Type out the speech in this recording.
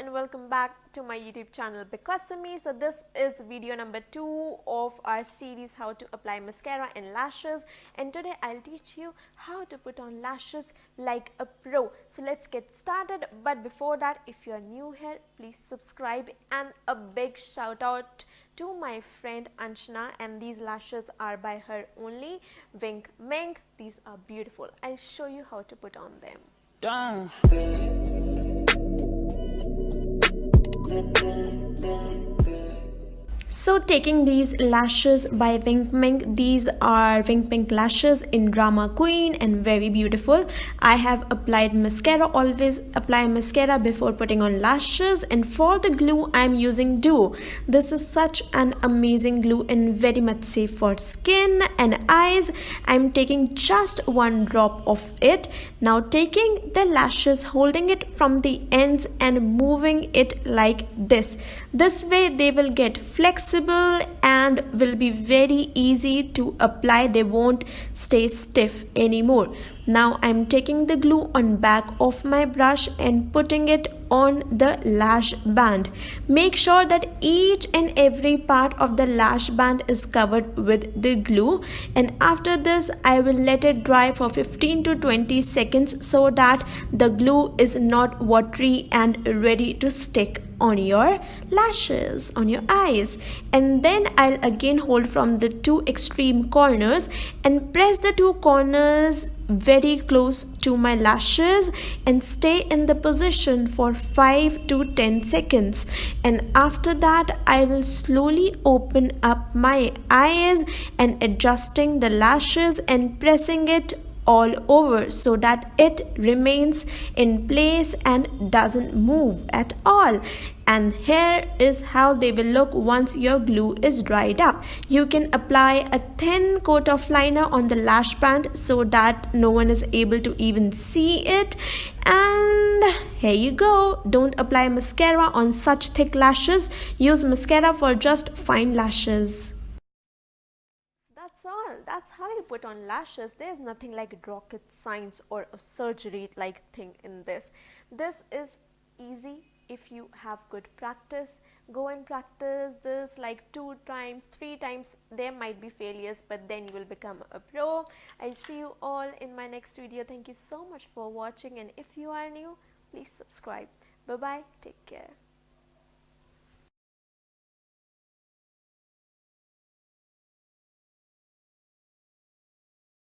and welcome back to my YouTube channel bcosmi. So this is video number 2 of our series how to apply mascara and lashes, and today I'll teach you how to put on lashes like a pro. So let's get started, but before that, if you are new here, please subscribe, and a big shout out to my friend Anshana, and these lashes are by her only. Wink mink, these are beautiful. I'll show you how to put on them. Done. So taking these lashes by Wink Mink, these are Wink Mink lashes in Drama Queen and very beautiful. I have applied mascara, always apply mascara before putting on lashes, and for the glue I am using Duo. This is such an amazing glue and very much safe for skin and eyes. I am taking just one drop of it. Now taking the lashes, holding it from the ends and moving it like this. This way they will get flexible and will be very easy to apply. They won't stay stiff anymore. Now I'm taking the glue on back of my brush and putting it on the lash band. Make sure that each and every part of the lash band is covered with the glue, and after this I will let it dry for 15 to 20 seconds so that the glue is not watery and ready to stick on your lashes, on your eyes. And then I'll again hold from the two extreme corners and press the two corners very close to my lashes and stay in the position for 5 to 10 seconds. And after that I will slowly open up my eyes and adjusting the lashes and pressing it all over so that it remains in place and doesn't move at all. And here is how they will look once your glue is dried up. You can apply a thin coat of liner on the lash band so that no one is able to even see it. And here you go. Don't apply mascara on such thick lashes. Use mascara for just fine lashes. That's all. That's how you put on lashes. There's nothing like rocket science or a surgery like thing in this. This is easy if you have good practice. Go and practice this like 2 times, 3 times. There might be failures, but then you will become a pro. I'll see you all in my next video. Thank you so much for watching, and if you are new, please subscribe. Bye bye. Take care.